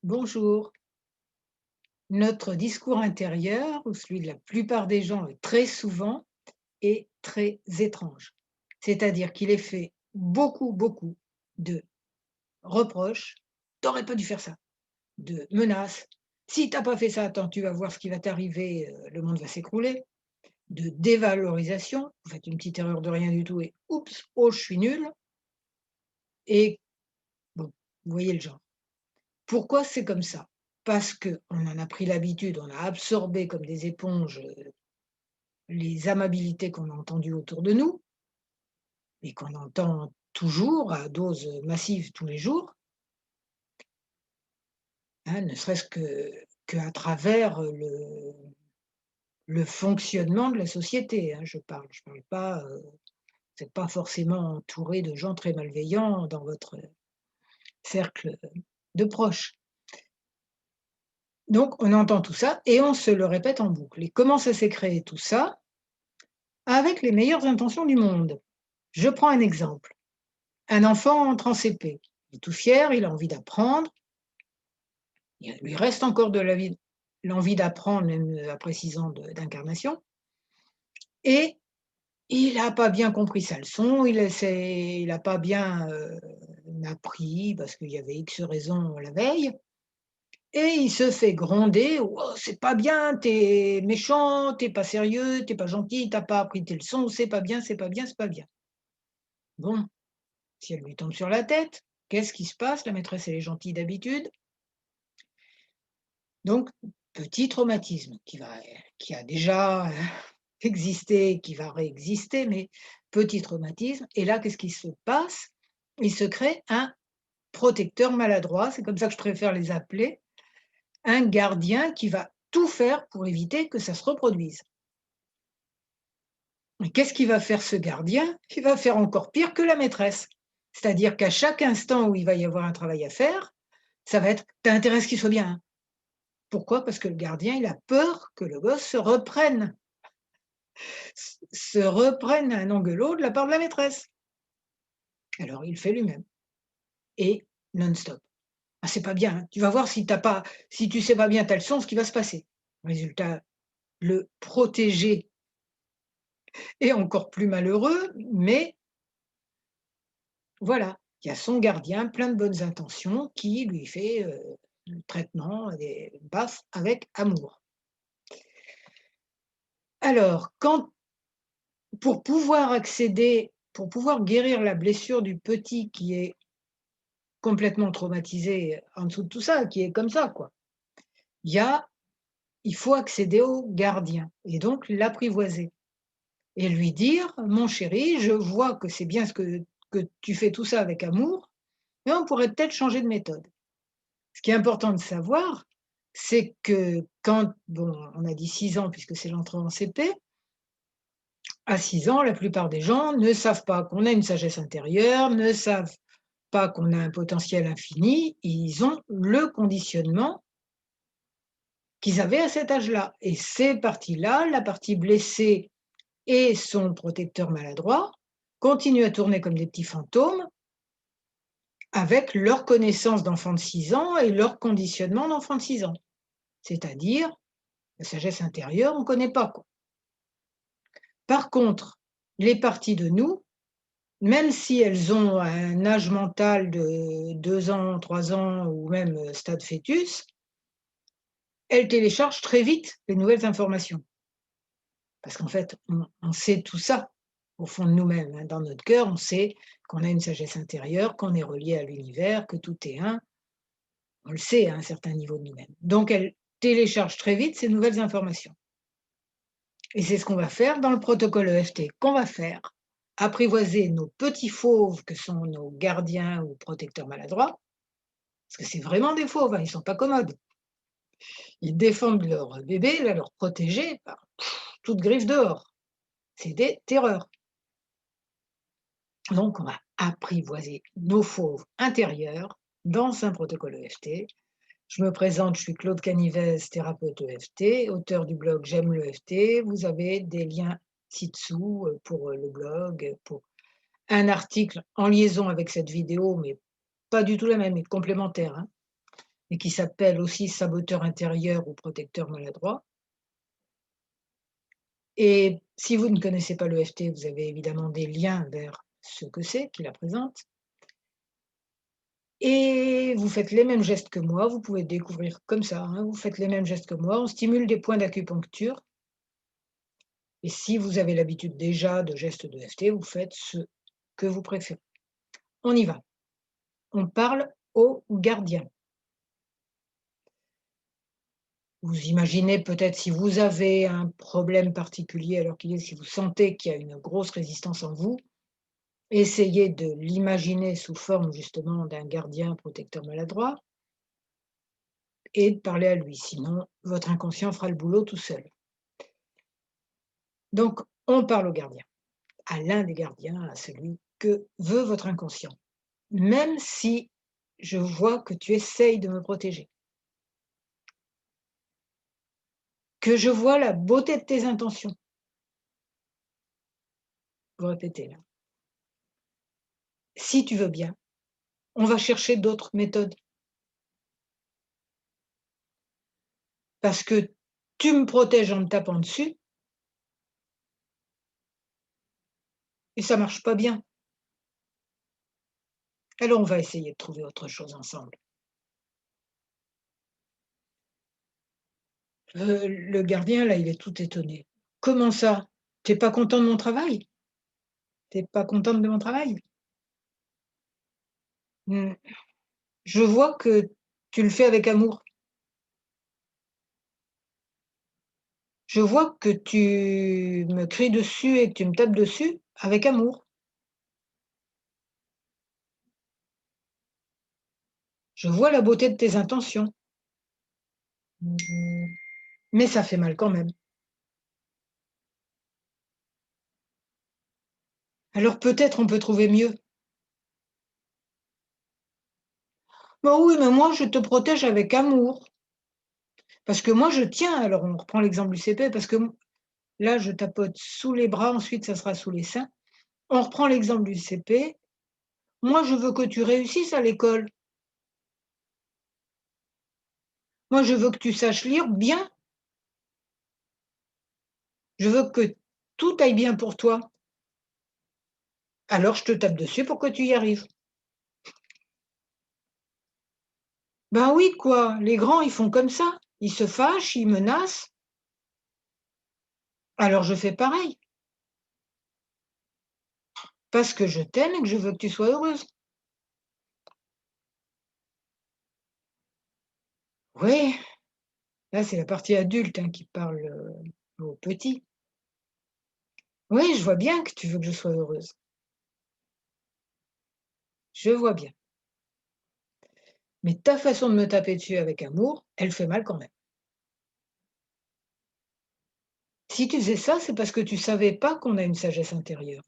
Bonjour. Notre discours intérieur, ou celui de la plupart des gens, très souvent, est très étrange. C'est-à-dire qu'il est fait beaucoup de reproches. T'aurais pas dû faire ça. De menaces. Si t'as pas fait ça, attends, tu vas voir ce qui va t'arriver, le monde va s'écrouler. De dévalorisation. Vous faites une petite erreur de rien du tout et oups, oh, je suis nul. Et bon, vous voyez le genre. Pourquoi c'est comme ça? Parce qu'on en a pris l'habitude, on a absorbé comme des éponges, les amabilités qu'on a entendues autour de nous et qu'on entend toujours à dose massive tous les jours, hein, ne serait-ce qu'à travers, le fonctionnement de la société, hein, je parle. Je parle pas, vous êtes pas forcément entouré de gens très malveillants dans votre cercle de proches. Donc on entend tout ça et on se le répète en boucle et comment ça s'est créé tout ça? Avec les meilleures intentions du monde. Je prends un exemple. Un enfant entre en CP. Il est tout fier, il a envie d'apprendre, il lui reste encore de la vie l'envie d'apprendre même, après 6 ans d'incarnation et il n'a pas bien compris sa leçon, il a pas bien, appris parce qu'il y avait X raisons la veille et il se fait gronder: «Oh c'est pas bien, t'es méchant, t'es pas sérieux, t'es pas gentil, t'as pas appris tes leçons, c'est pas bien, c'est pas bien, c'est pas bien». Bon, si elle lui tombe sur la tête, qu'est-ce qui se passe? La maîtresse, elle est gentille d'habitude, donc petit traumatisme qui a déjà existé, qui va réexister, mais petit traumatisme et là, qu'est-ce qui se passe? Il se crée un protecteur maladroit, c'est comme ça que je préfère les appeler, un gardien qui va tout faire pour éviter que ça se reproduise. Et qu'est-ce qu'il va faire ce gardien? Il va faire encore pire que la maîtresse. C'est-à-dire qu'à chaque instant où il va y avoir un travail à faire, ça va être: «Tu as intérêt à ce qu'il soit bien, hein». Pourquoi? Parce que le gardien, il a peur que le gosse se reprenne un engueulot de la part de la maîtresse. Alors il le fait lui-même et non-stop. «Ah c'est pas bien, hein, tu vas voir si tu sais pas bien ta leçon, ce qui va se passer». Résultat, le protégé est encore plus malheureux, mais voilà, il y a son gardien plein de bonnes intentions qui lui fait, le traitement des baffes avec amour. Alors quand pour pouvoir guérir la blessure du petit qui est complètement traumatisé en dessous de tout ça, qui est comme ça quoi, il y a il faut accéder au gardien et donc l'apprivoiser et lui dire: «Mon chéri, je vois que c'est bien que tu fais tout ça avec amour, mais on pourrait peut-être changer de méthode». Ce qui est important de savoir, c'est que quand bon, on a dit 6 ans puisque c'est l'entrée en CP, à 6 ans, la plupart des gens ne savent pas qu'on a une sagesse intérieure, ne savent pas qu'on a un potentiel infini, ils ont le conditionnement qu'ils avaient à cet âge-là et ces parties-là, la partie blessée et son protecteur maladroit, continuent à tourner comme des petits fantômes avec leur connaissance d'enfant de 6 ans et leur conditionnement d'enfant de 6 ans. C'est-à-dire, la sagesse intérieure, on ne connaît pas, quoi. Par contre, les parties de nous, même si elles ont un âge mental de 2 ans, 3 ans ou même, stade fœtus, elles téléchargent très vite les nouvelles informations. Parce qu'en fait, on sait tout ça au fond de nous-mêmes, hein. Dans notre cœur, on sait qu'on a une sagesse intérieure, qu'on est relié à l'univers, que tout est un. On le sait à un certain niveau de nous-mêmes. Donc elles téléchargent très vite ces nouvelles informations. Et c'est ce qu'on va faire dans le protocole EFT, qu'on va faire. Apprivoiser nos petits fauves que sont nos gardiens ou protecteurs maladroits, parce que c'est vraiment des fauves, hein, ils ne sont pas commodes. Ils défendent leur bébé, là, leur protégé, par toute griffe dehors. C'est des terreurs. Donc on va apprivoiser nos fauves intérieurs dans un protocole EFT. Je me présente, je suis Claude Canivez, thérapeute EFT, auteur du blog J'aime l'EFT. Vous avez des liens ci-dessous, pour, le blog, pour un article en liaison avec cette vidéo, mais pas du tout la même, mais complémentaire, hein. et qui s'appelle aussi saboteur intérieur ou protecteur maladroit. Et si vous ne connaissez pas l'EFT, vous avez évidemment des liens vers ce que c'est qui la présente. Et vous faites les mêmes gestes que moi, vous pouvez découvrir comme ça, hein, vous faites les mêmes gestes que moi, on stimule des points d'acupuncture et si vous avez l'habitude déjà de gestes d'EFT, vous faites ce que vous préférez. On y va. On parle au gardien. Vous imaginez peut-être si vous avez un problème particulier alors qu'il est si vous sentez qu'il y a une grosse résistance en vous, essayez de l'imaginer sous forme justement d'un gardien protecteur maladroit et de parler à lui, sinon votre inconscient fera le boulot tout seul. Donc on parle au gardien, à l'un des gardiens, à celui que veut votre inconscient. Même si je vois que tu essayes de me protéger, que je vois la beauté de tes intentions. Vous répétez là. Si tu veux bien, on va chercher d'autres méthodes. Parce que tu me protèges en me tapant dessus et ça marche pas bien. Alors on va essayer de trouver autre chose ensemble. Le gardien là, il est tout étonné. «Comment ça? Tu es pas content de mon travail? Tu es pas contente de mon travail?» «Mmh, je vois que tu le fais avec amour. Je vois que tu me cries dessus et que tu me tapes dessus avec amour. Je vois la beauté de tes intentions, mais ça fait mal quand même. Alors peut-être on peut trouver mieux?» «Bah oui, mais moi je te protège avec amour, parce que moi je tiens», alors on reprend l'exemple du CP parce que là je tapote sous les bras, ensuite ça sera sous les seins. On reprend l'exemple du CP. «Moi je veux que tu réussisses à l'école. Moi je veux que tu saches lire bien. Je veux que tout aille bien pour toi. Alors je te tape dessus pour que tu y arrives». Ben oui quoi, les grands ils font comme ça. Ils se fâchent, ils menacent, alors je fais pareil, parce que je t'aime et que je veux que tu sois heureuse. Oui, là c'est la partie adulte, hein, qui parle, aux petits. Oui, je vois bien que tu veux que je sois heureuse. Je vois bien. Mais ta façon de me taper dessus avec amour, elle fait mal quand même. Si tu faisais ça, c'est parce que tu savais pas qu'on a une sagesse intérieure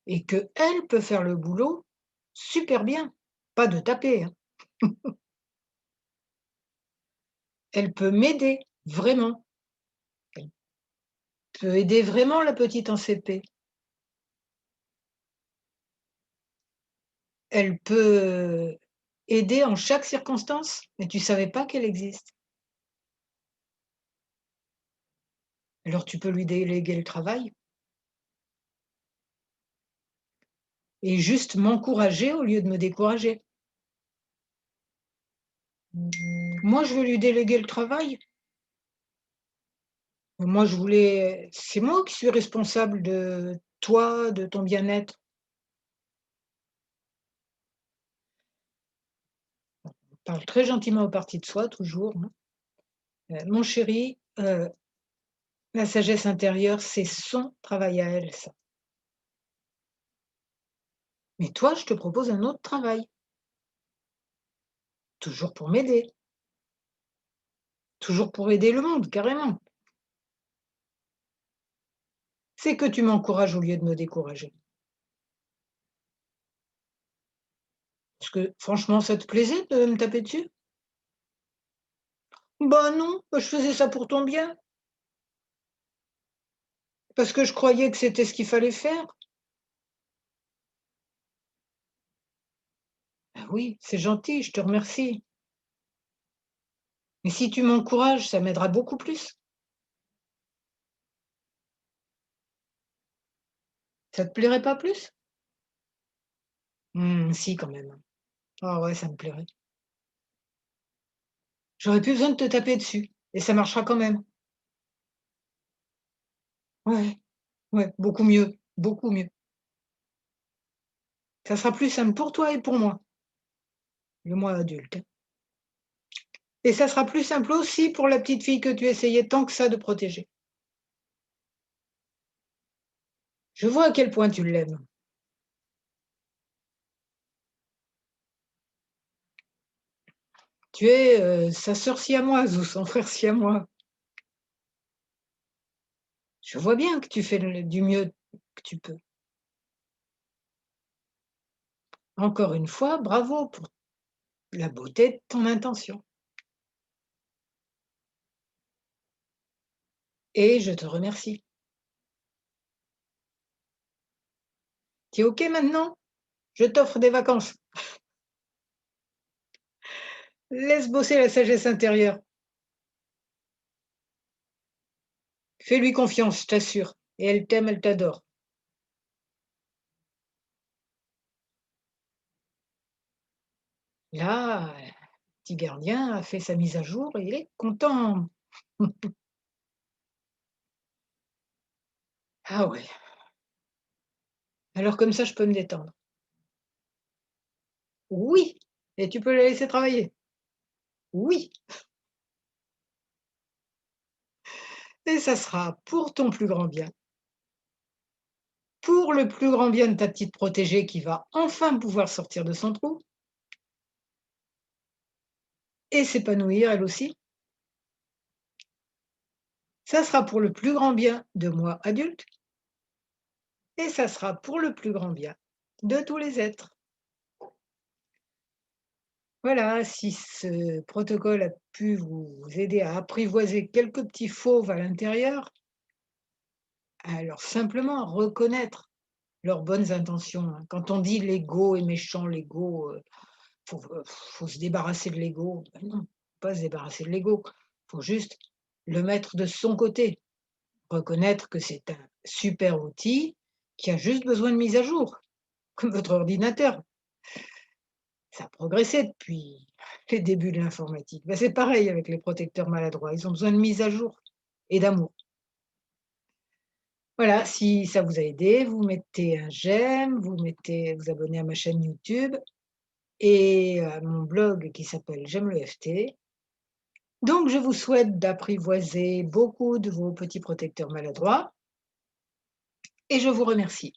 et qu'elle peut faire le boulot super bien. Pas de taper, hein. Elle peut m'aider, vraiment. Elle peut aider vraiment la petite en CP. Elle peut aider en chaque circonstance, mais tu savais pas qu'elle existe. Alors tu peux lui déléguer le travail et juste m'encourager au lieu de me décourager. Moi, je veux lui déléguer le travail. Moi, je voulais c'est moi qui suis responsable de toi, de ton bien-être. On parle très gentiment aux parties de soi toujours, hein. Mon chéri, la sagesse intérieure, c'est son travail à elle, ça. Mais toi, je te propose un autre travail, toujours pour m'aider, toujours pour aider le monde, carrément. C'est que tu m'encourages au lieu de me décourager. Parce que franchement, ça te plaisait de me taper dessus? Bah non, bah je faisais ça pour ton bien, parce que je croyais que c'était ce qu'il fallait faire. Bah oui, c'est gentil, je te remercie. Mais si tu m'encourages, ça m'aidera beaucoup plus. Ça te plairait pas plus? Si quand même. Ah ouais, ça me plairait. J'aurais plus besoin de te taper dessus et ça marchera quand même. Ouais, ouais, beaucoup mieux, beaucoup mieux. Ça sera plus simple pour toi et pour moi, le moi adulte. Et ça sera plus simple aussi pour la petite fille que tu essayais tant que ça de protéger. Je vois à quel point tu l'aimes. Tu es, sa sœur siamoise ou son frère siamois. Je vois bien que tu fais du mieux que tu peux. Encore une fois, bravo pour la beauté de ton intention et je te remercie. Tu es OK maintenant? Je t'offre des vacances. Laisse bosser la sagesse intérieure. Fais-lui confiance, je t'assure et elle t'aime, elle t'adore. Là, petit gardien a fait sa mise à jour et il est content. Ah ouais, alors comme ça, je peux me détendre. Oui, et tu peux la laisser travailler. Oui, et ça sera pour ton plus grand bien, pour le plus grand bien de ta petite protégée qui va enfin pouvoir sortir de son trou et s'épanouir elle aussi. Ça sera pour le plus grand bien de moi adulte et ça sera pour le plus grand bien de tous les êtres. Voilà, si ce protocole a pu vous aider à apprivoiser quelques petits fauves à l'intérieur, alors simplement reconnaître leurs bonnes intentions, hein. Quand on dit: «L'ego est méchant, l'ego, faut se débarrasser de l'ego». Ben non, pas se débarrasser de l'ego, faut juste le mettre de son côté. Reconnaître que c'est un super outil qui a juste besoin de mise à jour, comme votre ordinateur. Ça a progressé depuis les débuts de l'informatique. Ben c'est pareil avec les protecteurs maladroits, ils ont besoin de mise à jour et d'amour. Voilà, si ça vous a aidé, vous mettez un j'aime, vous abonnez à ma chaîne YouTube et à mon blog qui s'appelle J'aime le FT. Donc je vous souhaite d'apprivoiser beaucoup de vos petits protecteurs maladroits et je vous remercie.